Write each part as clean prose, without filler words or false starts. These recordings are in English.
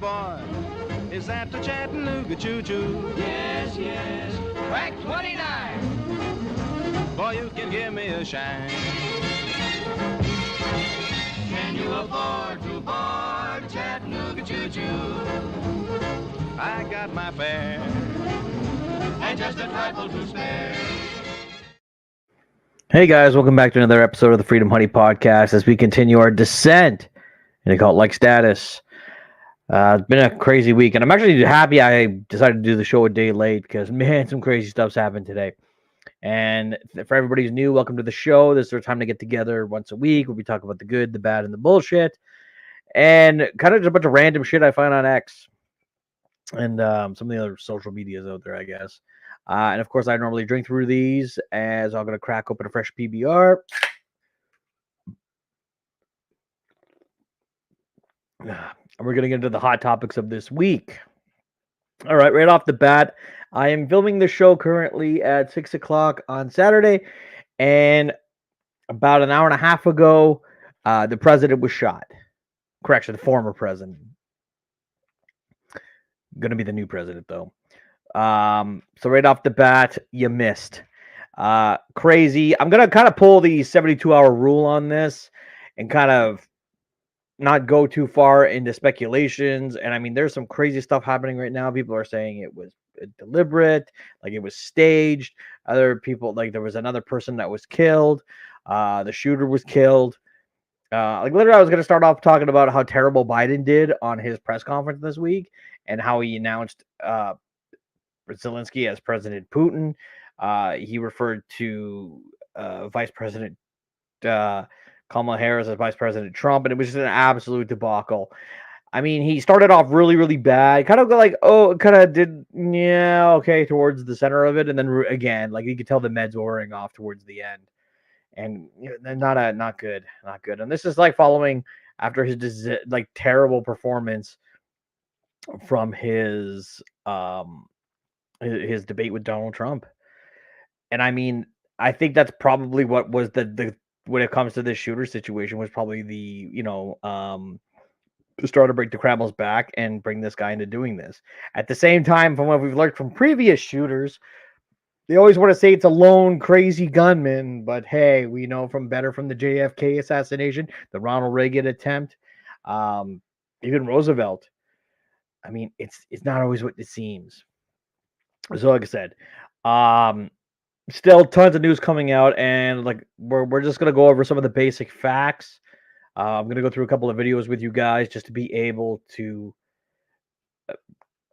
boy, is that the Chattanooga choo-choo? Yes, yes, track 29. Boy, you can give me a shine. Can you afford to board Chattanooga choo-choo? I got my fare, And just a trifle to spare. Hey guys, welcome back to another episode of the Freedom Honey Podcast as we continue our descent in a cult-like status. It's been a crazy week, and I'm actually happy I decided to do the show a day late because, man, some crazy stuff's happened today. And for everybody who's new, welcome to the show. This is our time to get together once a week where we talk about the good, the bad, and the bullshit, and kind of just a bunch of random shit I find on X and some of the other social medias out there, I guess. And of course, I normally drink through these as I'm going to crack open a fresh PBR. And we're going to get into the hot topics of this week. All right, right off the bat, I am filming the show currently at 6 o'clock on Saturday. And about an hour and a half ago, the president was shot. Correction, the former president. Going to be the new president, though. So right off the bat, you missed. Crazy. I'm going to kind of pull the 72-hour rule on this and kind of not go too far into speculations. And I mean, there's some crazy stuff happening right now. People are saying it was deliberate, like it was staged. Other people, like there was another person that was killed. The shooter was killed. Like literally, I was going to start off talking about how terrible Biden did on his press conference this week and how he announced Zelensky as President Putin. He referred to Vice President Kamala Harris as Vice President Trump, and it was just an absolute debacle. I mean, he started off really, really bad, kind of like, towards the center of it, and then again, like you could tell the meds were wearing off towards the end, and not good. And this is like following after his terrible performance from his debate with Donald Trump. And I mean, I think that's probably what was the when it comes to this shooter situation was probably the, to start to break the camel's back and bring this guy into doing this. At the same time, from what we've learned from previous shooters, they always want to say it's a lone crazy gunman, but hey, we know from the JFK assassination, the Ronald Reagan attempt, even Roosevelt. I mean, it's not always what it seems. So like I said, still tons of news coming out, and like we're just gonna go over some of the basic facts. I'm gonna go through a couple of videos with you guys just to be able to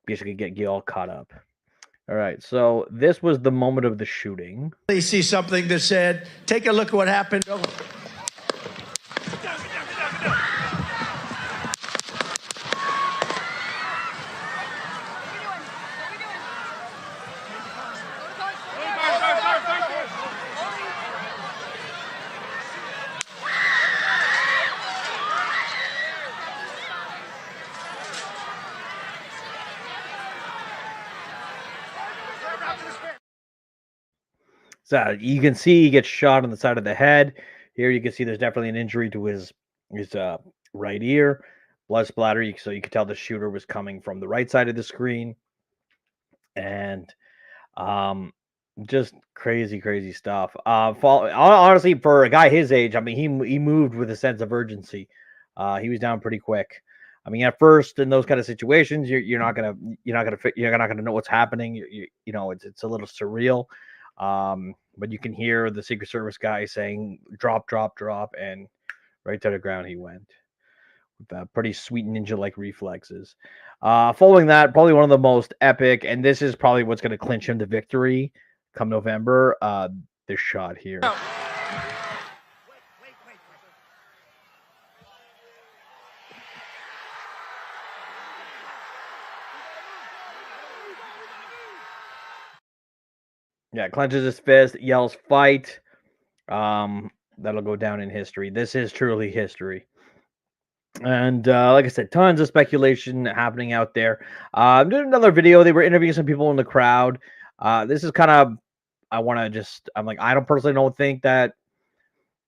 basically get you all caught up. All right, so this was the moment of the shooting. You see something that said, "Take a look at what happened." So you can see he gets shot on the side of the head. Here you can see there's definitely an injury to his right ear, blood splatter. So you can tell the shooter was coming from the right side of the screen, and just crazy stuff. Honestly, for a guy his age, I mean, he moved with a sense of urgency. He was down pretty quick. I mean, at first in those kind of situations, you're not gonna know what's happening. It's a little surreal. But you can hear the Secret Service guy saying drop, and right to the ground he went with pretty sweet ninja-like reflexes. Following that, probably one of the most epic, and this is probably what's going to clinch him the victory come November, this shot here. Yeah, clenches his fist, yells fight. That'll go down in history. This is truly history. And like I said, tons of speculation happening out there. I'm doing another video. They were interviewing some people in the crowd. This is kind of, I don't personally don't think that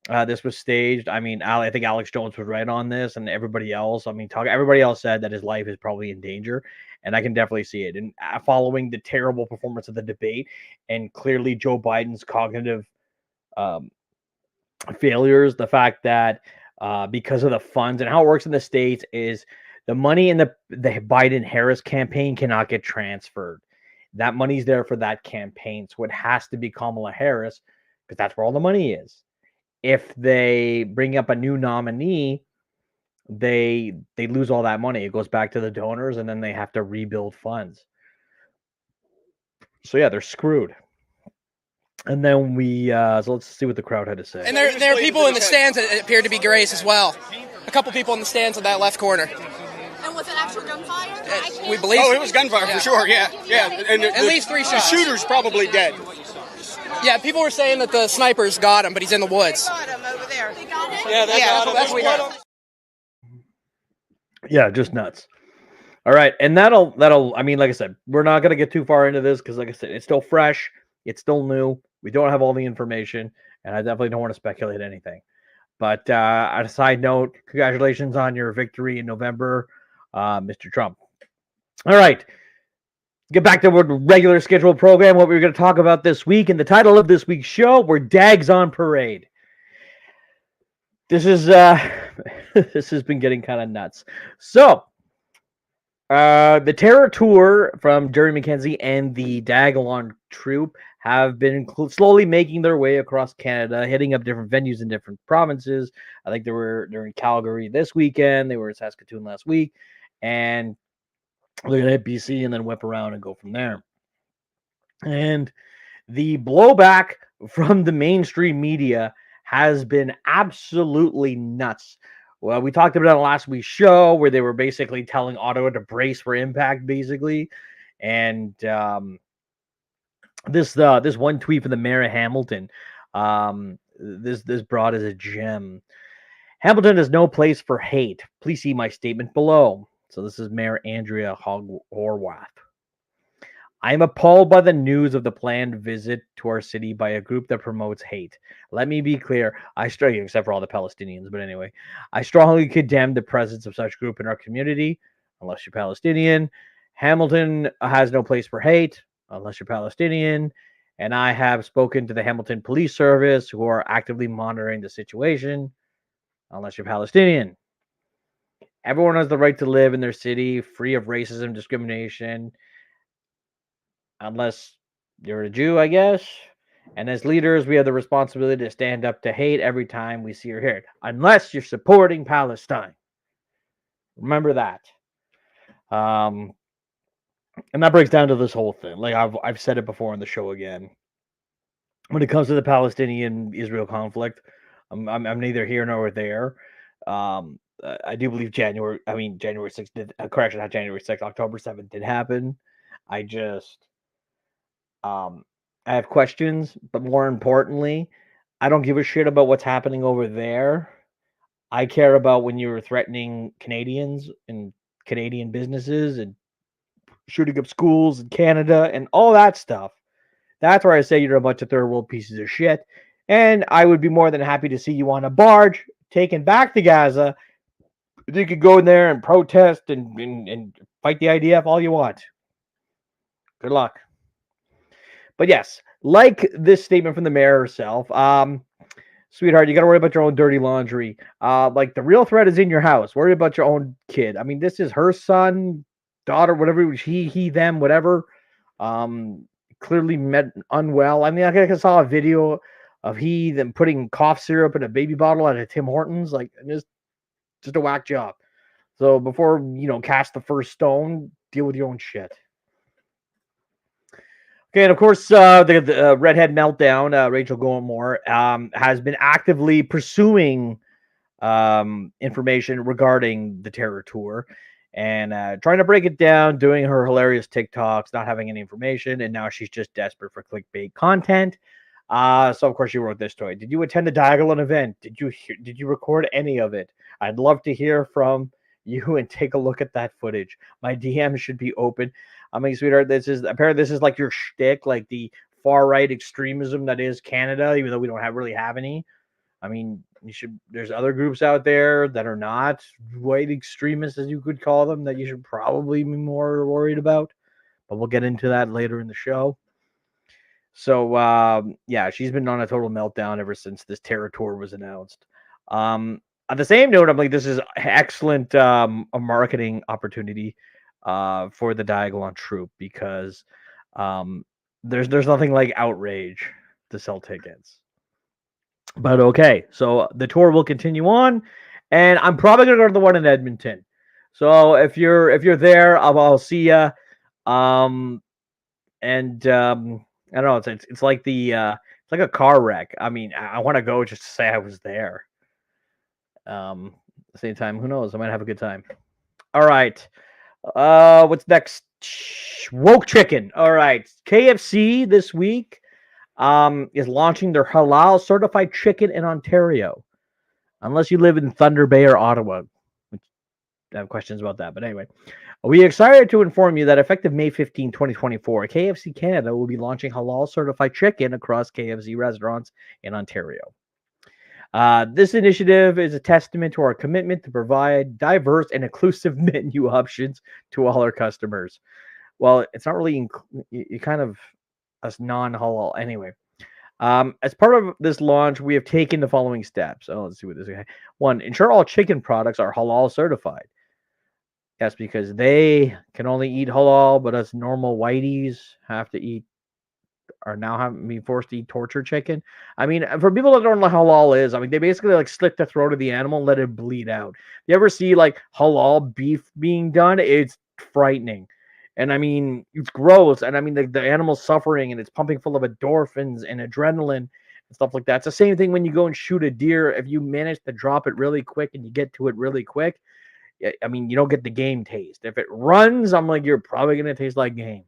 this was staged. I mean, I think Alex Jones was right on this, and everybody else. I mean, everybody else said that his life is probably in danger, and I can definitely see it. And following the terrible performance of the debate, and clearly Joe Biden's cognitive um, failures, the fact that because of the funds and how it works in the states is the money in the Biden Harris campaign cannot get transferred. That money's there for that campaign, so it has to be Kamala Harris because that's where all the money is. If they bring up a new nominee, they lose all that money. It goes back to the donors, and then they have to rebuild funds. So yeah, they're screwed. And then so let's see what the crowd had to say. And there are people in the stands that appear to be Grace as well. A couple people in the stands in that left corner. And was it actual gunfire? We believe. Oh, it was gunfire for sure. Yeah. And at least 3 shots. The shooter's probably dead. Yeah, people were saying that the snipers got him, but he's in the woods. Got him over there. They got him? Yeah, that's what we heard. Yeah, just nuts. All right, and that'll. I mean, like I said, we're not gonna get too far into this because, like I said, it's still fresh, it's still new. We don't have all the information, and I definitely don't want to speculate anything. But on a side note, congratulations on your victory in November, Mr. Trump. All right, get back to our regular scheduled program. What we're going to talk about this week, and the title of this week's show, we're Dags on Parade. This is this has been getting kind of nuts. So, the Terror Tour from Jerry McKenzie and the Dag-along Troop have been slowly making their way across Canada, hitting up different venues in different provinces. I think they're in Calgary this weekend. They were in Saskatoon last week, and they're going to hit BC and then whip around and go from there. And the blowback from the mainstream media has been absolutely nuts. Well, we talked about it on last week's show where they were basically telling Ottawa to brace for impact, basically. And this one tweet from the mayor of Hamilton, this broad is a gem. Hamilton has no place for hate. Please see my statement below. So this is Mayor Andrea Horwath. I am appalled by the news of the planned visit to our city by a group that promotes hate. Let me be clear, except for all the Palestinians, but anyway, I strongly condemn the presence of such group in our community, unless you're Palestinian. Hamilton has no place for hate, unless you're Palestinian, and I have spoken to the Hamilton Police Service, who are actively monitoring the situation, unless you're Palestinian. Everyone has the right to live in their city, free of racism, discrimination, unless you're a Jew, I guess. And as leaders, we have the responsibility to stand up to hate every time we see or hear it, unless you're supporting Palestine. Remember that. And that breaks down to this whole thing. Like I've said it before on the show again. When it comes to the Palestinian-Israel conflict, I'm neither here nor there. I do believe January 6th did, correction, not January 6th, October 7th did happen. I have questions, but more importantly, I don't give a shit about what's happening over there. I care about when you're threatening Canadians and Canadian businesses and shooting up schools in Canada and all that stuff. That's where I say you're a bunch of third world pieces of shit. And I would be more than happy to see you on a barge taken back to Gaza. You could go in there and protest and fight the IDF all you want. Good luck. But yes, like this statement from the mayor herself, sweetheart, you got to worry about your own dirty laundry. Like the real threat is in your house. Worry about your own kid. I mean, this is her son, daughter, whatever, he, them, whatever. Clearly met unwell. I mean, I saw a video of them putting cough syrup in a baby bottle at a Tim Hortons. Like, just a whack job. So before, cast the first stone, deal with your own shit. Okay, and of course, the redhead meltdown, Rachel Gilmore, has been actively pursuing information regarding the Terror Tour and trying to break it down, doing her hilarious TikToks, not having any information, and now she's just desperate for clickbait content. So, of course, she wrote this story. Did you attend the Dag-along event? Did you record any of it? I'd love to hear from you and take a look at that footage. My DMs should be open. I mean, sweetheart, this is like your shtick, like the far right extremism that is Canada, even though we don't really have any. I mean, there's other groups out there that are not white extremists, as you could call them, that you should probably be more worried about. But we'll get into that later in the show. So, yeah, she's been on a total meltdown ever since this terror tour was announced. On the same note, I'm like, this is excellent a marketing opportunity for the Diagolon troupe because there's nothing like outrage to sell tickets. But okay, so the tour will continue on, and I'm probably gonna go to the one in Edmonton. So if you're there, I'll see ya. And I don't know. It's like it's like a car wreck. I mean, I want to go just to say I was there. At the same time, who knows? I might have a good time. All right. What's next? Woke chicken. All right. KFC this week is launching their halal certified chicken in Ontario. Unless you live in Thunder Bay or Ottawa, which I have questions about that. But anyway, we are excited to inform you that effective May 15, 2024, KFC Canada will be launching halal certified chicken across KFC restaurants in Ontario. This initiative is a testament to our commitment to provide diverse and inclusive menu options to all our customers. Well, it's not really you kind of as non-halal anyway. As part of this launch, we have taken the following steps. Oh, let's see what this is. One, ensure all chicken products are halal certified. Yes, because they can only eat halal, but us normal whiteys are now having been forced to eat torture chicken. I mean, for people that don't know what halal is, I mean, they basically like slit the throat of the animal and let it bleed out. You ever see like halal beef being done? It's frightening. And I mean, it's gross. And I mean, the animal's suffering and it's pumping full of endorphins and adrenaline and stuff like that. It's the same thing when you go and shoot a deer. If you manage to drop it really quick and you get to it really quick, I mean, you don't get the game taste. If it runs, I'm like, you're probably going to taste like game.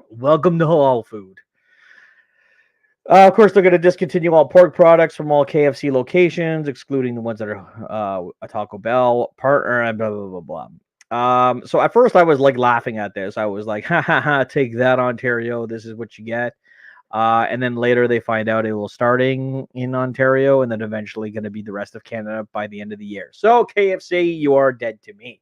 Welcome to halal food. Of course, they're going to discontinue all pork products from all KFC locations, excluding the ones that are a Taco Bell partner and blah, blah, blah, blah. So at first I was like laughing at this. I was like, ha, ha, ha, take that, Ontario. This is what you get. And then later they find out it will starting in Ontario and then eventually going to be the rest of Canada by the end of the year. So KFC, you are dead to me.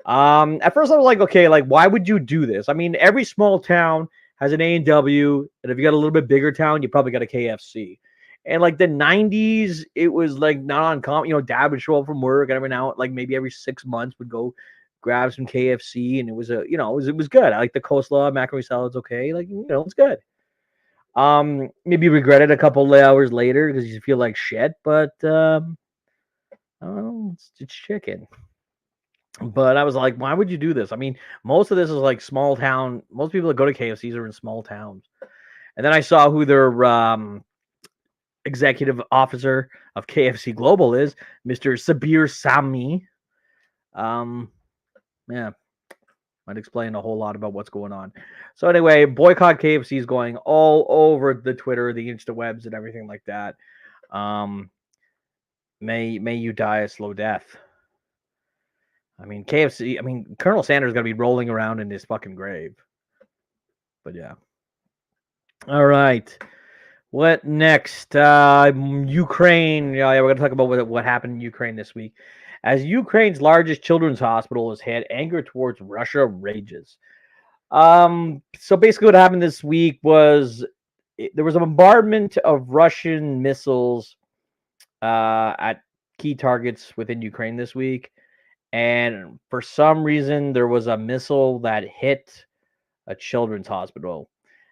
At first I was like, okay, like why would you do this? I mean, every small town has an A&W, and if you got a little bit bigger town, you probably got a KFC. And like the 90s, it was like not uncommon. You know, Dad would show up from work and every now, like maybe every 6 months, would go grab some KFC, and it was it was good. I like the coleslaw, macaroni salad's okay. Like, it's good. Maybe regret it a couple of hours later because you feel like shit, but I don't know, it's chicken. But I was like, why would you do this? I mean, most of this is like small town. Most people that go to KFCs are in small towns. And then I saw who their executive officer of KFC Global is, Mr. Sabir Sami. Yeah, might explain a whole lot about what's going on. So anyway, boycott KFC is going all over the Twitter, the Instawebs, and everything like that. May you die a slow death. I mean, KFC, I mean, Colonel Sanders is going to be rolling around in his fucking grave. But yeah. All right. What next? Ukraine. Yeah, we're going to talk about what happened in Ukraine this week. As Ukraine's largest children's hospital is hit, anger towards Russia rages. So basically what happened this week was there was a bombardment of Russian missiles at key targets within Ukraine this week. And for some reason, there was a missile that hit a children's hospital.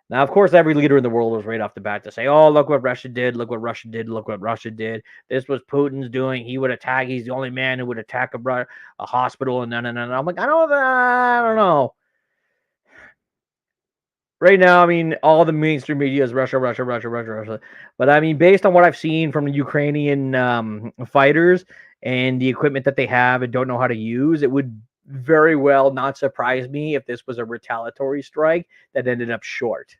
Now, of course, every leader in the world was right off the bat to say, oh, look what Russia did. Look what Russia did. Look what Russia did. This was Putin's doing. He would attack. He's the only man who would attack a hospital. And no. I'm like, I don't know. Right now, I mean, all the mainstream media is Russia. But I mean, based on what I've seen from the Ukrainian fighters and the equipment that they have and don't know how to use, it would very well not surprise me if this was a retaliatory strike that ended up short.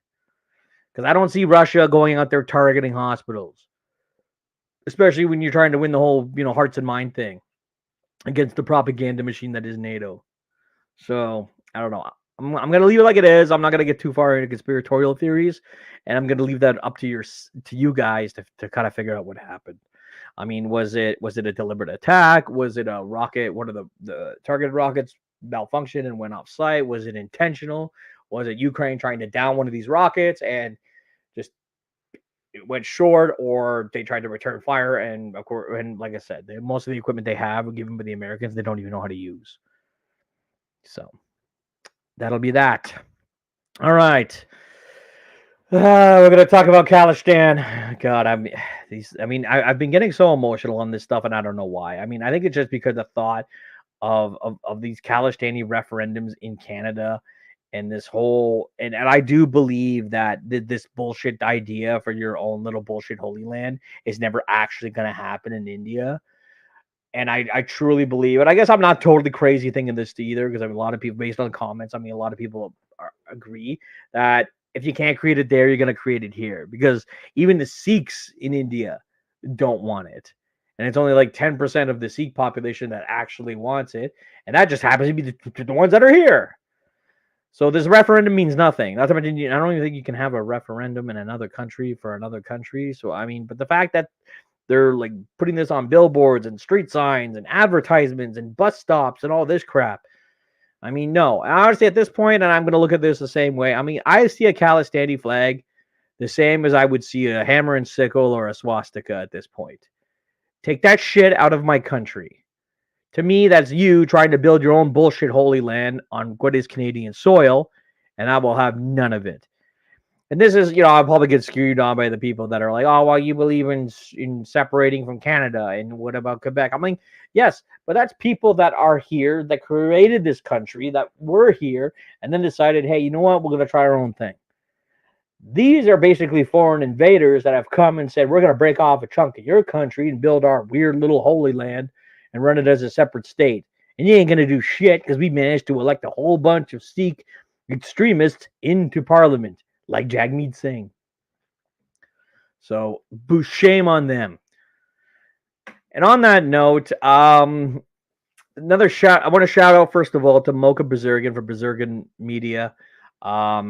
Because I don't see Russia going out there targeting hospitals, especially when you're trying to win the whole, hearts and mind thing against the propaganda machine that is NATO. So I don't know. I'm going to leave it like it is. I'm not going to get too far into conspiratorial theories, and I'm going to leave that up to you guys to kind of figure out what happened. I mean, was it a deliberate attack? Was it a rocket? One of the targeted rockets malfunctioned and went off site? Was it intentional? Was it Ukraine trying to down one of these rockets and just it went short, or they tried to return fire? And of course, and like I said, most of the equipment they have given by the Americans, they don't even know how to use. So that'll be that. All right. We're gonna talk about Khalistan. God, I've been getting so emotional on this stuff, and I don't know why. I mean, I think it's just because the thought of these Khalistani referendums in Canada and this whole and I do believe that this bullshit idea for your own little bullshit holy land is never actually gonna happen in India. And I truly believe it. I guess I'm not totally crazy thinking this either, because I mean, a lot of people, based on comments, I mean, a lot of people agree that if you can't create it there, you're going to create it here. Because even the Sikhs in India don't want it. And it's only like 10% of the Sikh population that actually wants it. And that just happens to be the ones that are here. So this referendum means nothing. Not to mention, I don't even think you can have a referendum in another country for another country. So, I mean, but the fact that they're like putting this on billboards and street signs and advertisements and bus stops and all this crap. I mean, no. Honestly, at this point, and I'm going to look at this the same way. I mean, I see a Khalistani flag the same as I would see a hammer and sickle or a swastika at this point. Take that shit out of my country. To me, that's you trying to build your own bullshit holy land on what is Canadian soil, and I will have none of it. And this is, I'll probably get screwed on by the people that are like, oh, well, you believe in separating from Canada, and what about Quebec? I'm like, yes, but that's people that are here, that created this country, that were here, and then decided, hey, you know what? We're going to try our own thing. These are basically foreign invaders that have come and said, we're going to break off a chunk of your country and build our weird little holy land and run it as a separate state. And you ain't going to do shit because we managed to elect a whole bunch of Sikh extremists into parliament, like Jagmeet Singh. So, shame on them. And on that note, another shout. I want to shout out first of all to Mocha Bazirgan for Bazirgan Media, A+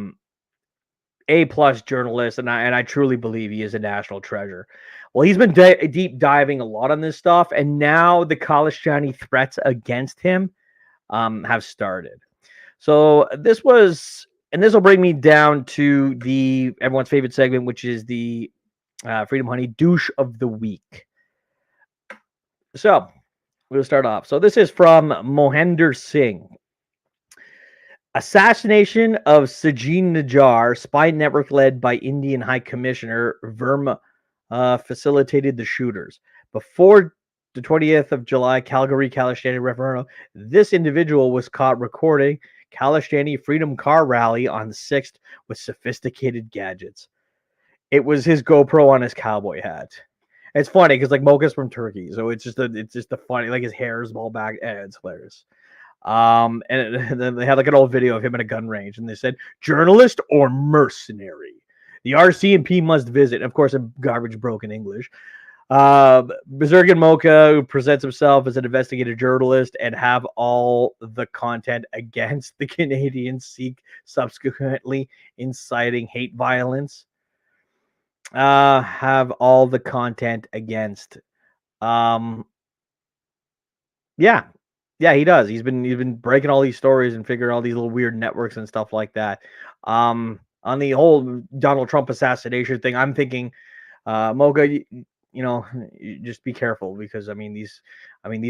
journalist, and I truly believe he is a national treasure. Well, he's been deep diving a lot on this stuff, and now the Khalistani threats against him have started. So this will bring me down to everyone's favorite segment, which is the Freedom Honey douche of the week. So we'll start off. So this is from Mohinder Singh. Assassination of Sajin Najjar, spy network led by Indian High Commissioner Verma, facilitated the shooters. Before the 20th of July Calgary Khalistani referendum, this individual was caught recording Khalistani Freedom Car Rally on the 6th with sophisticated gadgets. It was his GoPro on his cowboy hat. It's funny because like Mocha's from Turkey, so it's just a funny, like his hair is all back. It's hilarious. And then they had like an old video of him at a gun range, and they said, "Journalist or mercenary? The RCMP must visit." Of course, in garbage broken English. Bazirgan Mocha, who presents himself as an investigative journalist and have all the content against the Canadian Sikh, subsequently inciting hate violence. Have all the content against. Yeah, he does. He's been breaking all these stories and figuring all these little weird networks and stuff like that. On the whole Donald Trump assassination thing, I'm thinking, Mocha, you just be careful, because these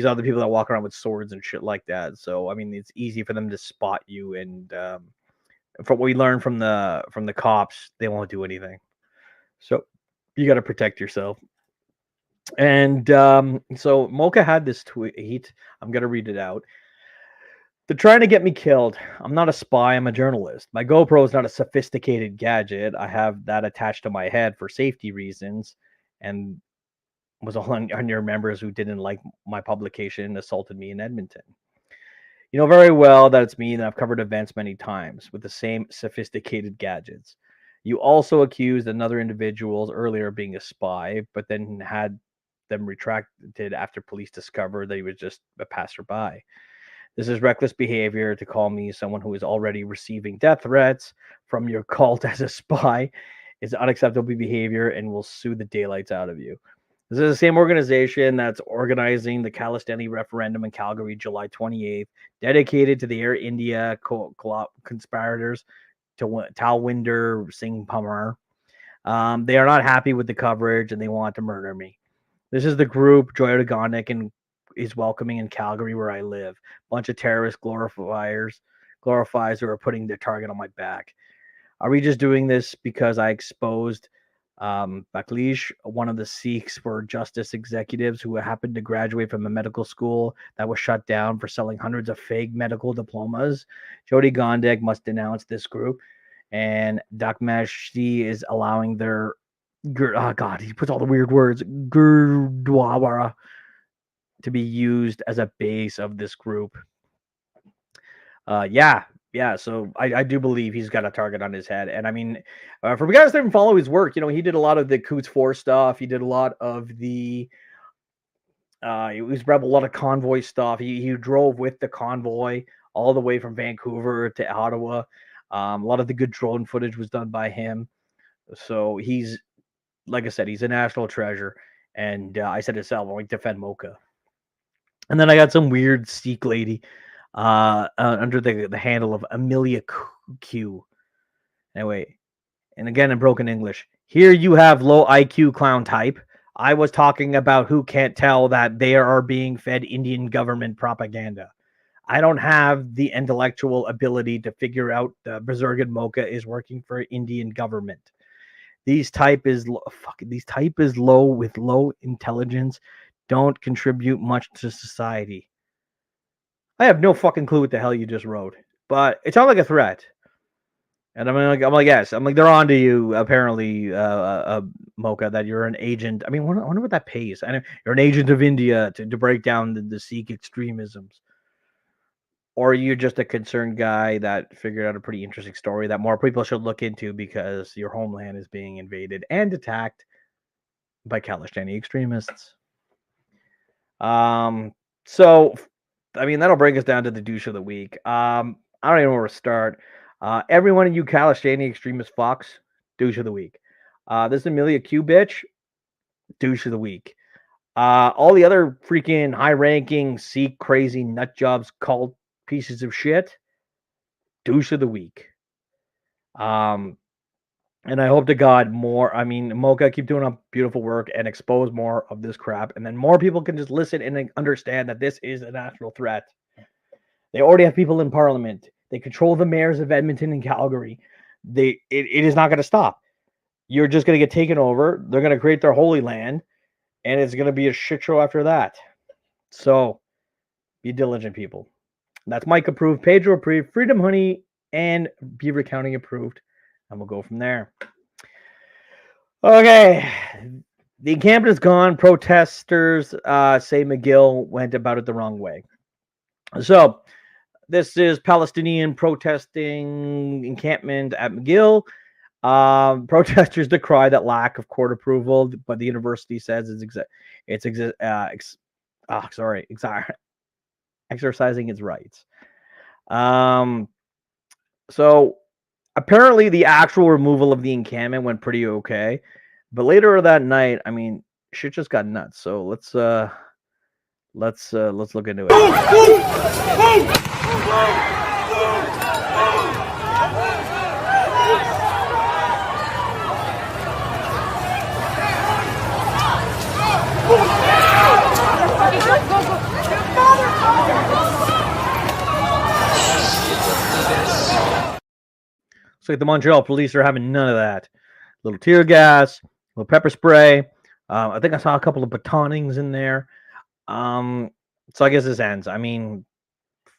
are the people that walk around with swords and shit like that. So it's easy for them to spot you, and from what we learned from the cops, they won't do anything. So you got to protect yourself. And so Mocha had this tweet. I'm going to read it out. They're trying to get me killed. I'm not a spy. I'm a journalist. My GoPro is not a sophisticated gadget. I have that attached to my head for safety reasons, and was all on your members who didn't like my publication assaulted me in Edmonton. You know very well that it's me, and I've covered events many times with the same sophisticated gadgets. You also accused another individuals earlier of being a spy, but then had them retracted after police discovered that he was just a passerby. This is reckless behavior to call me someone who is already receiving death threats from your cult as a spy. It's unacceptable behavior and will sue the daylights out of you. This is the same organization that's organizing the Calistani referendum in Calgary, July 28th, dedicated to the Air India conspirators to Talwinder Singh Parmar. They are not happy with the coverage and they want to murder me. This is the group Joy Organic and is welcoming in Calgary, where I live. Bunch of terrorist glorifiers who are putting their target on my back. Are we just doing this because I exposed Baklish, one of the Sikhs for justice executives who happened to graduate from a medical school that was shut down for selling hundreds of fake medical diplomas? Jody Gondek must denounce this group, and Dakmashti is allowing their oh God, he puts all the weird words Gurdwara to be used as a base of this group. Yeah. So I do believe he's got a target on his head. And I mean, for guys that didn't follow his work, he did a lot of the Coots 4 stuff. He did a lot of the, he was a lot of convoy stuff. He drove with the convoy all the way from Vancouver to Ottawa. A lot of the good drone footage was done by him. So he's, like I said, he's a national treasure. And I said it self, I like defend Mocha. And then I got some weird Sikh lady under the handle of Amelia Q. Anyway, and again in broken English, here you have low IQ clown type. I was talking about who can't tell that they are being fed Indian government propaganda. I don't have the intellectual ability to figure out the Bersergan Mocha is working for Indian government. These type is low with low intelligence, don't contribute much to society. I have no fucking clue what the hell you just wrote, but it sounds like a threat. And I'm like, yes. I'm like, they're on to you, apparently, Mocha, that you're an agent. I mean, I wonder what that pays. I know you're an agent of India to break down the Sikh extremisms. Or you're just a concerned guy that figured out a pretty interesting story that more people should look into because your homeland is being invaded and attacked by Khalistani extremists. So, I mean, that'll bring us down to the douche of the week. I don't even know where to start. Every one of you Khalistani extremist fucks, douche of the week. This Amelia Q bitch, douche of the week. All the other freaking high-ranking, Sikh, crazy, nut jobs, cult pieces of shit, douche of the week. And I hope to God Mocha, keep doing a beautiful work and expose more of this crap. And then more people can just listen and understand that this is a national threat. They already have people in parliament. They control the mayors of Edmonton and Calgary. It is not going to stop. You're just going to get taken over. They're going to create their holy land. And it's going to be a shit show after that. So be diligent, people. That's Mike approved, Pedro approved, Freedom Honey, and Beaver County approved. And we'll go from there. Okay. The encampment is gone. Protesters say McGill went about it the wrong way. So this is Palestinian protesting encampment at McGill. Protesters decry that lack of court approval, but the university says exercising its rights. So apparently the actual removal of the encampment went pretty okay, but later that night, I mean, shit just got nuts. So let's look into it. Looks like the Montreal police are having none of that. Little tear gas, little pepper spray. I think I saw a couple of batonings in there. So I guess this ends. I mean,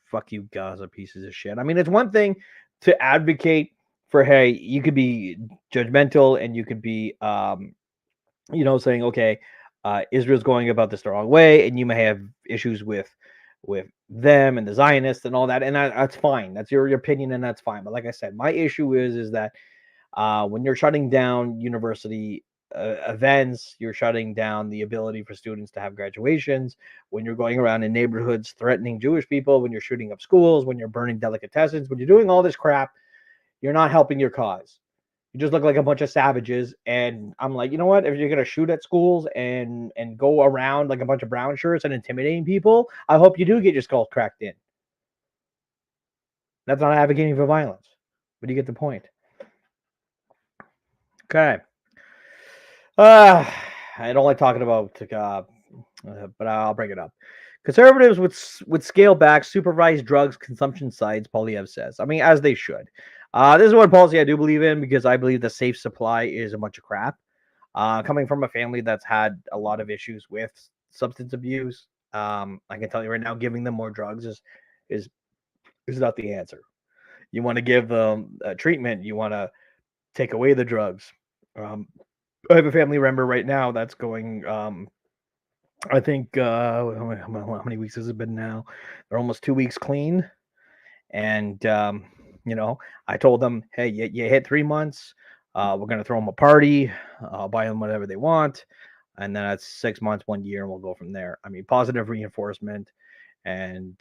fuck you, Gaza pieces of shit. I mean, it's one thing to advocate for, hey, you could be judgmental and you could be, saying, okay, Israel's going about this the wrong way, and you may have issues with them and the Zionists and all that, and that's fine. That's your opinion, and that's fine. But like I said, my issue is that when you're shutting down university events. You're shutting down the ability for students to have graduations. When you're going around in neighborhoods threatening Jewish people, when you're shooting up schools, when you're burning delicatessens, when you're doing all this crap, you're not helping your cause. You just look like a bunch of savages. And I'm like, you know what? If you're gonna shoot at schools and go around like a bunch of brown shirts and intimidating people, I hope you do get your skull cracked in. That's not advocating for violence. But you get the point. Okay. I don't like talking about, but I'll bring it up. Conservatives would scale back supervised drugs consumption sites, Polyev says. I mean, as they should. This is one policy I do believe in because I believe the safe supply is a bunch of crap. Coming from a family that's had a lot of issues with substance abuse, I can tell you right now, giving them more drugs is not the answer. You want to give them treatment. You want to take away the drugs. I have a family member right now that's going. I think how many weeks has it been now? They're almost 2 weeks clean, and I told them, hey, you hit 3 months. We're gonna throw them a party. I'll buy them whatever they want, and then that's 6 months, 1 year, and we'll go from there. I mean, positive reinforcement, and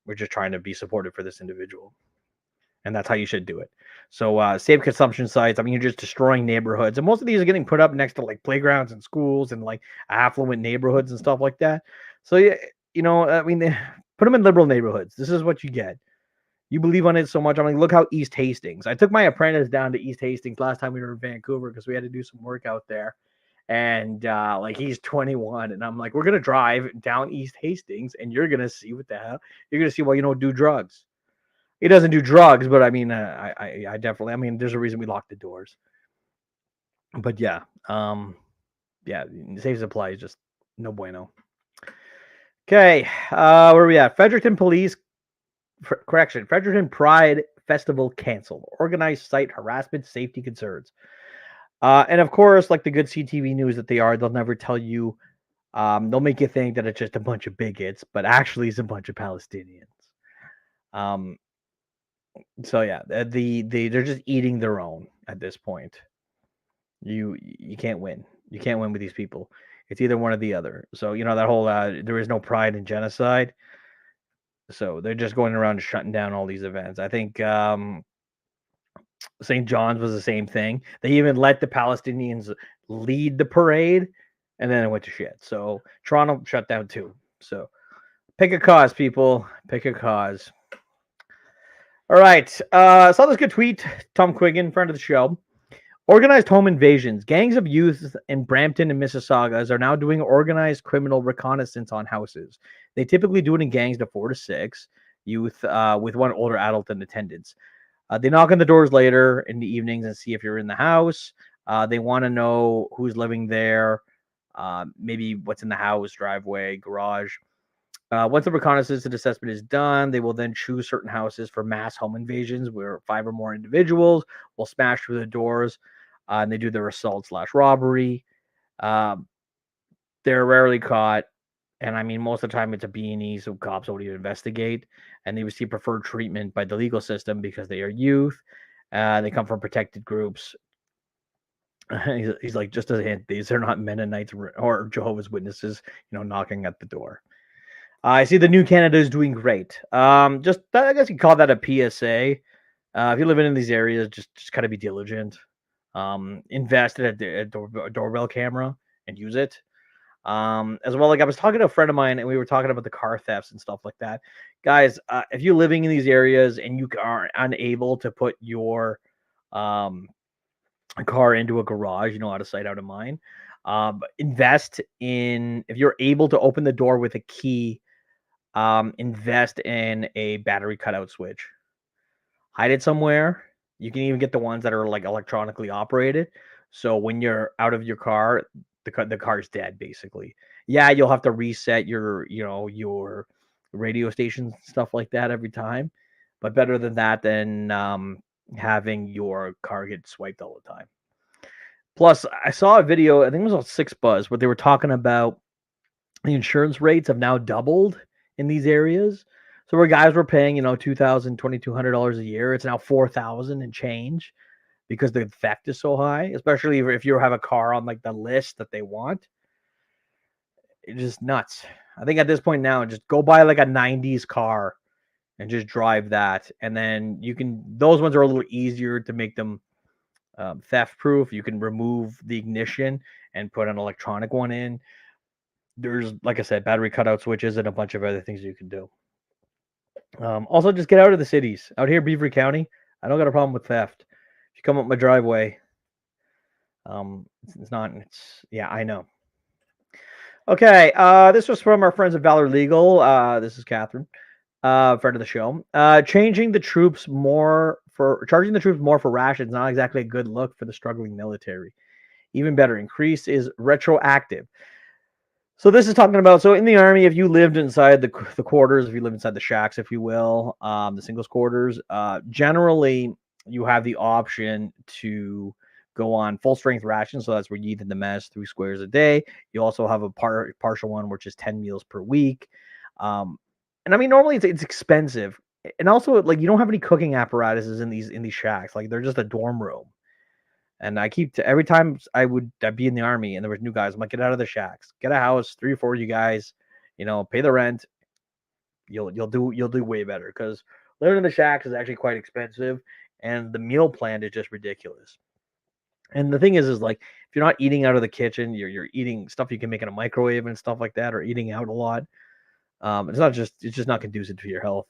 we're just trying to be supportive for this individual. And that's how you should do it. So safe consumption sites. I mean, you're just destroying neighborhoods, and most of these are getting put up next to like playgrounds and schools and like affluent neighborhoods and stuff like that. So yeah, I mean, put them in liberal neighborhoods. This is what you get. You believe on it so much. I mean, look how East Hastings. I took my apprentice down to East Hastings last time we were in Vancouver because we had to do some work out there, and like he's 21, and I'm like, we're gonna drive down East Hastings, and you're gonna see what the hell. You're gonna see why you don't do drugs. He doesn't do drugs, but I mean, I definitely. I mean, there's a reason we lock the doors. But yeah, safe supply is just no bueno. Okay, where are we at? Fredericton Police, Fredericton Pride Festival canceled. Organized site harassment, safety concerns. And of course, like the good CTV news that they are, they'll never tell you. They'll make you think that it's just a bunch of bigots, but actually, it's a bunch of Palestinians. So yeah, they're just eating their own at this point. You can't win. You can't win with these people. It's either one or the other. So that whole there is no pride in genocide. So they're just going around shutting down all these events. I think St. John's was the same thing. They even let the Palestinians lead the parade, and then it went to shit. So Toronto shut down too. So pick a cause, people. Pick a cause. All right. Saw this good tweet. Tom Quiggin, friend of the show. Organized home invasions. Gangs of youth in Brampton and Mississaugas are now doing organized criminal reconnaissance on houses. They typically do it in gangs of 4 to 6 youth with one older adult in attendance. They knock on the doors later in the evenings and see if you're in the house. They want to know who's living there, maybe what's in the house, driveway, garage. Once the reconnaissance and assessment is done, they will then choose certain houses for mass home invasions where 5 or more individuals will smash through the doors and they do their assault/robbery. They're rarely caught. And I mean, most of the time it's a B&E, so cops won't even investigate. And they receive preferred treatment by the legal system because they are youth. They come from protected groups. He's like, just a hint, these are not Mennonites or Jehovah's Witnesses, knocking at the door. I see the New Canada is doing great. I guess you call that a PSA. If you're living in these areas, just kind of be diligent. Invest in a doorbell camera and use it. As well, like I was talking to a friend of mine and we were talking about the car thefts and stuff like that. Guys, if you're living in these areas and you are unable to put your car into a garage, out of sight, out of mind, invest in, if you're able to open the door with a key, invest in a battery cutout switch. Hide it somewhere. You can even get the ones that are like electronically operated. So when you're out of your car, the car's dead, basically. Yeah, you'll have to reset your radio stations and stuff like that every time. But better than that than having your car get swiped all the time. Plus, I saw a video, I think it was on 6Buzz, where they were talking about the insurance rates have now doubled in these areas. So where guys were paying, $2,000, $2,200 a year, it's now $4,000 and change because the theft is so high, especially if you have a car on like the list that they want. It's just nuts. I think at this point now, just go buy like a 90s car and just drive that. And then those ones are a little easier to make them theft proof. You can remove the ignition and put an electronic one in. There's, like I said, battery cutout switches and a bunch of other things you can do. Also, just get out of the cities. Out here, Beaver County, I don't got a problem with theft. If you come up my driveway, yeah, I know. Okay, this was from our friends at Valor Legal. This is Catherine, friend of the show. Charging the troops more for rations, not exactly a good look for the struggling military. Even better, increase is retroactive. So this is talking about, so in the Army, if you lived inside the quarters, if you live inside the shacks, if you will, the singles quarters, generally you have the option to go on full strength rations. So that's where you eat in the mess 3 squares a day. You also have a partial one, which is 10 meals per week. And I mean, normally it's expensive. And also, like, you don't have any cooking apparatuses in these shacks. Like, they're just a dorm room. And every time I'd be in the Army and there was new guys, I'm like, get out of the shacks, get a house, 3 or 4 of you guys, pay the rent. You'll do way better, because living in the shacks is actually quite expensive, and the meal plan is just ridiculous. And the thing is like, if you're not eating out of the kitchen, you're eating stuff you can make in a microwave and stuff like that, or eating out a lot. It's just not conducive to your health.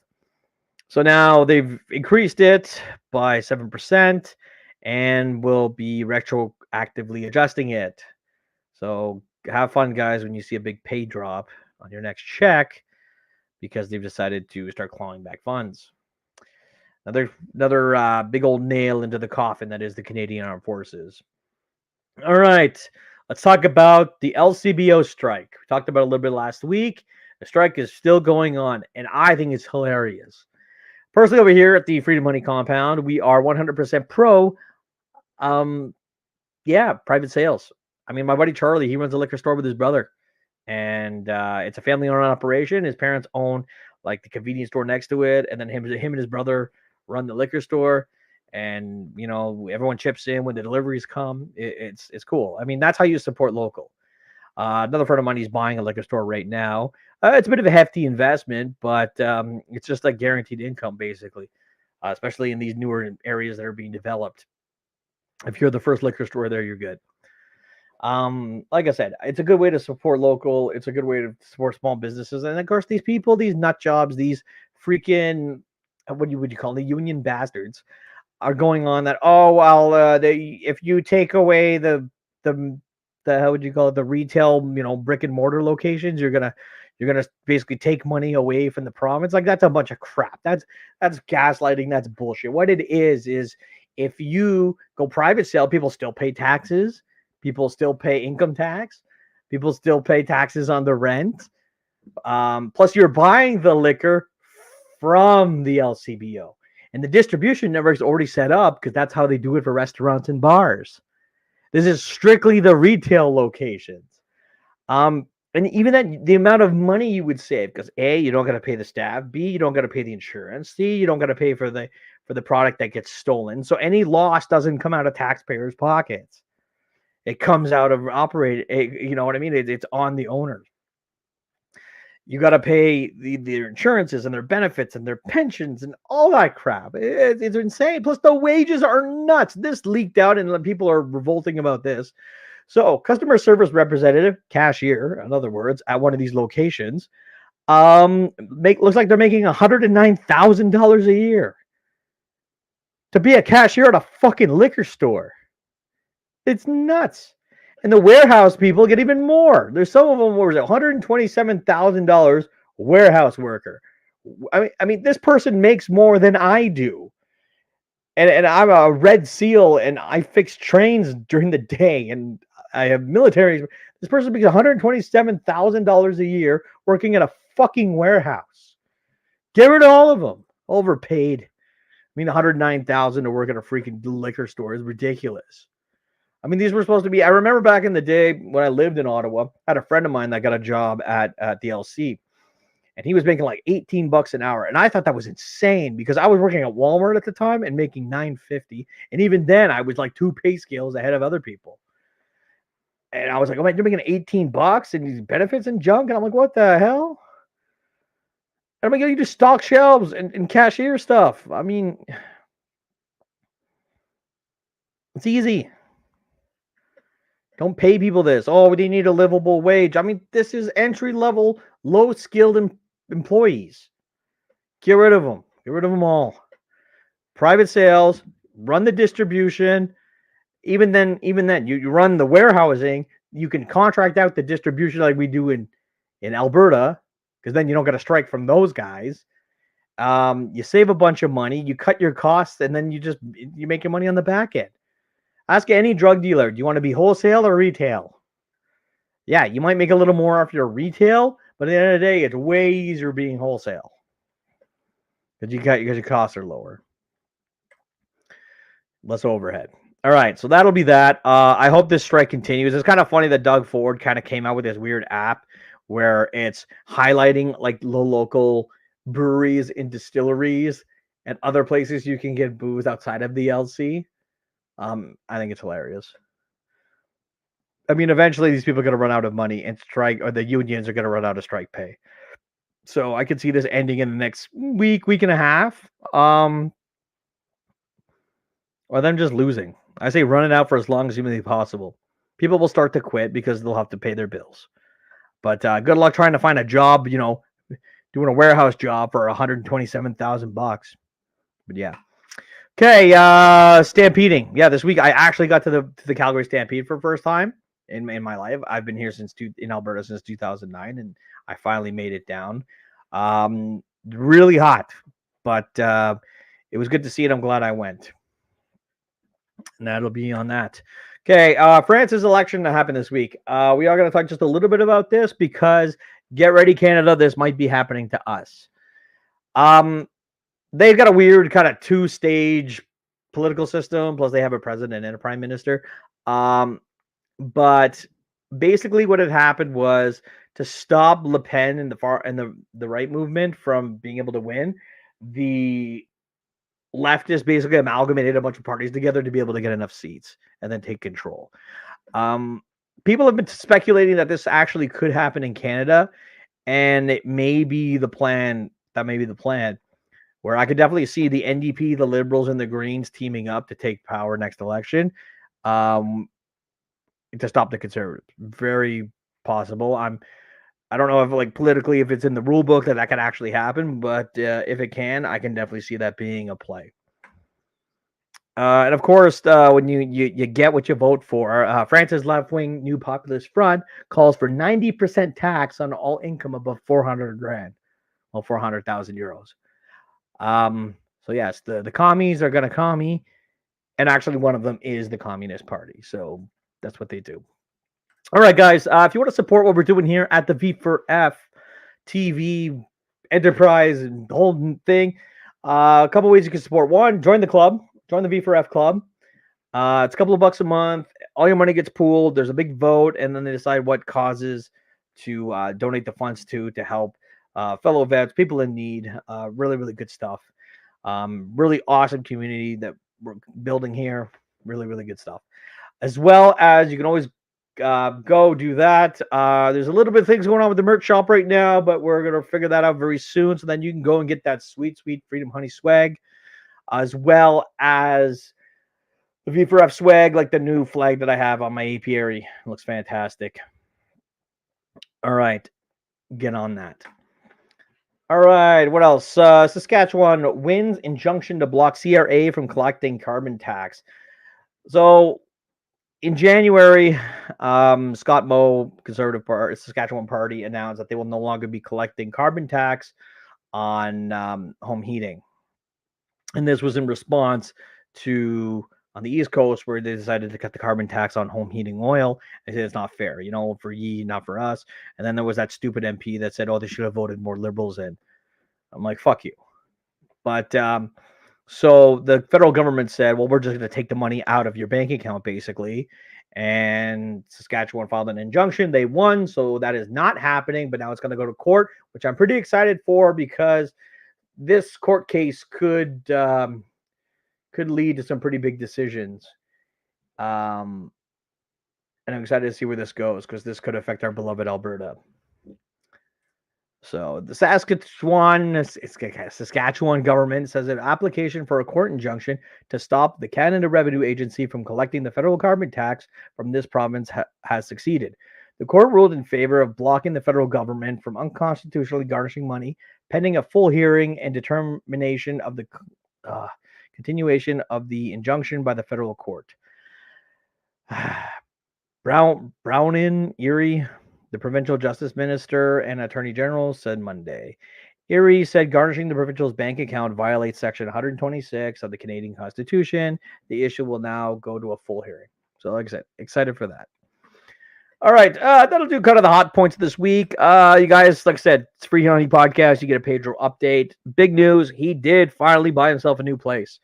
So now they've increased it by 7%. And will be retroactively adjusting it. So have fun, guys, when you see a big pay drop on your next check, because they've decided to start clawing back funds. Another big old nail into the coffin that is the Canadian Armed Forces. All right, let's talk about the LCBO strike. We talked about it a little bit last week. The strike is still going on, and I think it's hilarious. Personally, over here at the Freedom Money Compound, we are 100% pro private sales. I mean, my buddy Charlie, he runs a liquor store with his brother, and it's a family-owned operation. His parents own like the convenience store next to it, and then him and his brother run the liquor store. And everyone chips in when the deliveries come. It's cool. I mean, that's how you support local. Another friend of mine, he's buying a liquor store right now. It's a bit of a hefty investment, but it's just like guaranteed income, basically, especially in these newer areas that are being developed. If you're the first liquor store there, you're good. Like I said, it's a good way to support local. It's a good way to support small businesses. And of course, these people, these nut jobs, these freaking, what would you call them, the union bastards, are going on that, if you take away the how would you call it, the retail, brick and mortar locations, you're gonna basically take money away from the province. Like, that's a bunch of crap. That's gaslighting. That's bullshit. What it is if you go private sale, people still pay taxes. People still pay income tax. People still pay taxes on the rent. Plus, you're buying the liquor from the LCBO. And the distribution network is already set up, because that's how they do it for restaurants and bars. This is strictly the retail locations. And even that, the amount of money you would save, because A, you don't got to pay the staff. B, you don't got to pay the insurance. C, you don't got to pay for the product that gets stolen. So any loss doesn't come out of taxpayers' pockets. It comes out of you know what I mean? It's on the owners. You got to pay their insurances and their benefits and their pensions and all that crap. It's insane. Plus, the wages are nuts. This leaked out, and people are revolting about this. So, customer service representative, cashier, in other words, at one of these locations, looks like they're making $109,000 a year to be a cashier at a fucking liquor store. It's nuts. And the warehouse people get even more. There's some of them where it's $127,000 warehouse worker. I mean, this person makes more than I do. And I'm a Red SEAL, and I fix trains during the day, and I have military. This person makes $127,000 a year working at a fucking warehouse. Get rid of all of them. Overpaid. I mean, $109,000 to work at a freaking liquor store is ridiculous. I mean, these were supposed to be, I remember back in the day when I lived in Ottawa, I had a friend of mine that got a job at the LC. and he was making like $18 an hour. And I thought that was insane because I was working at Walmart at the time and making $9.50. And even then, I was like 2 pay scales ahead of other people. And I was like, oh man, you're making $18 and these benefits and junk. And I'm like, what the hell? And I'm like, you just stock shelves and cashier stuff. I mean, it's easy. Don't pay people this. Oh, they need a livable wage. I mean, this is entry-level, low-skilled employees. Get rid of them. Get rid of them all. Private sales, run the distribution. Even then, you run the warehousing. You can contract out the distribution like we do in Alberta, because then you don't get a strike from those guys. You save a bunch of money. You cut your costs, and then you make your money on the back end. Ask any drug dealer, do you want to be wholesale or retail? Yeah, you might make a little more if you're retail, but at the end of the day, it's way easier being wholesale because your costs are lower. Less overhead. All right, so that'll be that. I hope this strike continues. It's kind of funny that Doug Ford kind of came out with this weird app where it's highlighting like the local breweries and distilleries and other places you can get booze outside of the LC. I think it's hilarious. I mean, eventually these people are going to run out of money and strike, or the unions are going to run out of strike pay. So I could see this ending in the next week and a half. Or them just losing. I say run it out for as long as humanly possible. People will start to quit because they'll have to pay their bills. But good luck trying to find a job, doing a warehouse job for $127,000. But yeah. Okay, stampeding. Yeah, this week I actually got to the Calgary Stampede for the first time in my life. I've been here in Alberta since 2009, and I finally made it down. Really hot, but it was good to see it. I'm glad I went. And that'll be on that. Okay, France's election that happened this week. We are going to talk just a little bit about this because get ready, Canada. This might be happening to us. They've got a weird kind of 2-stage political system. Plus, they have a president and a prime minister. But basically, what had happened was to stop Le Pen and the right movement from being able to win. The leftists basically amalgamated a bunch of parties together to be able to get enough seats and then take control. People have been speculating that this actually could happen in Canada, and it may be the plan. That may be the plan. Where I could definitely see the NDP, the Liberals, and the Greens teaming up to take power next election, to stop the Conservatives. Very possible. I don't know if politically if it's in the rule book that could actually happen, but if it can, I can definitely see that being a play. And of course, when you get what you vote for, France's left-wing New Populist Front calls for 90% tax on all income above 400 grand, well, 400,000 euros. So yes, the commies are going to commie, and actually one of them is the Communist Party. So that's what they do. All right, guys, if you want to support what we're doing here at the V4F TV enterprise and the whole thing, a couple ways you can support. One, join the club, join the V4F club. It's a couple of bucks a month. All your money gets pooled. There's a big vote, and then they decide what causes to donate the funds to help fellow vets, people in need. Really, really good stuff. Really awesome community that we're building here. Really, really good stuff. As well as you can always go do that. There's a little bit of things going on with the merch shop right now, but we're going to figure that out very soon. So then you can go and get that sweet, sweet Freedom Honey swag, as well as the V4F swag, like the new flag that I have on my apiary. It looks fantastic. All right. Get on that. All right, what else? Saskatchewan wins injunction to block CRA from collecting carbon tax. So in January, Scott Moe, Conservative Party, Saskatchewan Party, announced that they will no longer be collecting carbon tax on home heating. And this was in response to on the East Coast, where they decided to cut the carbon tax on home heating oil. They said it's not fair, for ye, not for us. And then there was that stupid MP that said, oh, they should have voted more liberals in. I'm like, fuck you. But so the federal government said, well, we're just going to take the money out of your bank account, basically, and Saskatchewan filed an injunction. They won, so that is not happening, but now it's going to go to court, which I'm pretty excited for because this court case could lead to some pretty big decisions. And I'm excited to see where this goes because this could affect our beloved Alberta. So the Saskatchewan government says an application for a court injunction to stop the Canada Revenue Agency from collecting the federal carbon tax from this province has succeeded. The court ruled in favor of blocking the federal government from unconstitutionally garnishing money, pending a full hearing and determination of the continuation of the injunction by the federal court. Brownin Erie, the provincial justice minister and attorney general, said Monday. Erie said garnishing the provincial's bank account violates Section 126 of the Canadian Constitution. The issue will now go to a full hearing. So, like I said, excited for that. All right, that'll do kind of the hot points this week. You guys, like I said, it's Free Honey Podcast. You get a Pedro update. Big news, he did finally buy himself a new place.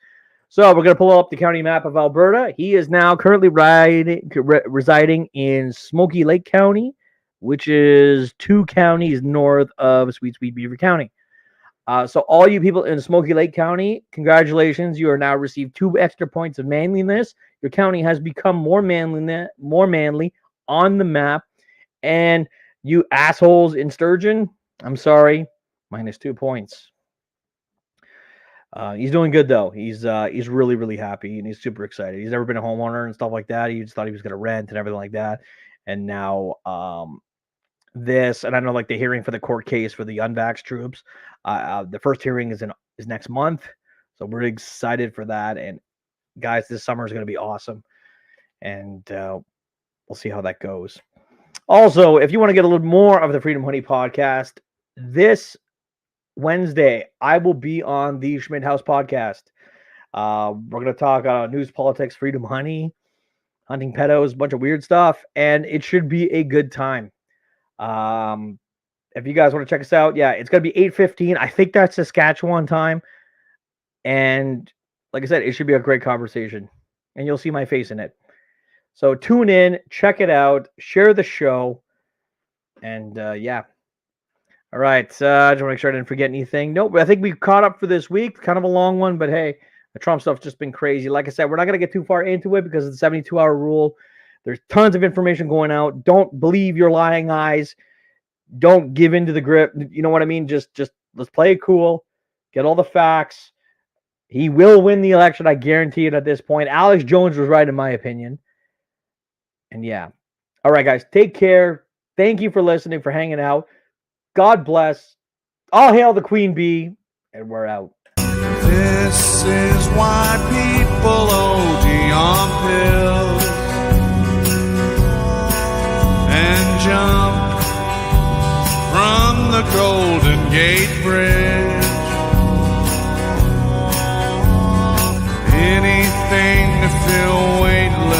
So we're going to pull up the county map of Alberta. He is now currently residing in Smoky Lake County, which is 2 counties north of Sweet Beaver County. So all you people in Smoky Lake County, congratulations. You are now received 2 extra points of manliness. Your county has become more manly on the map. And you assholes in Sturgeon, I'm sorry, -2 points. He's doing good though. He's really, really happy and he's super excited. He's never been a homeowner and stuff like that. He just thought he was going to rent and everything like that. And now this, and I know like the hearing for the court case for the unvaxxed troops, the first hearing is next month. So we're excited for that. And guys, this summer is going to be awesome. And we'll see how that goes. Also, if you want to get a little more of the Freedom Honey podcast, this Wednesday, I will be on the Schmidt House podcast. We're going to talk news, politics, Freedom Honey, hunting pedos, a bunch of weird stuff, and it should be a good time. If you guys want to check us out, yeah, it's going to be 8:15. I think that's Saskatchewan time. And like I said, it should be a great conversation, and you'll see my face in it. So tune in, check it out, share the show, and yeah. All right, just want to make sure I didn't forget anything. Nope, I think we caught up for this week. Kind of a long one, but hey, the Trump stuff's just been crazy. Like I said, we're not going to get too far into it because of the 72-hour rule. There's tons of information going out. Don't believe your lying eyes. Don't give in to the grip. You know what I mean? Just let's play it cool. Get all the facts. He will win the election. I guarantee it at this point. Alex Jones was right in my opinion. And yeah. All right, guys, take care. Thank you for listening, for hanging out. God bless. All hail the Queen Bee, and we're out. This is why people OD on pills and jump from the Golden Gate Bridge. Anything to fill weightless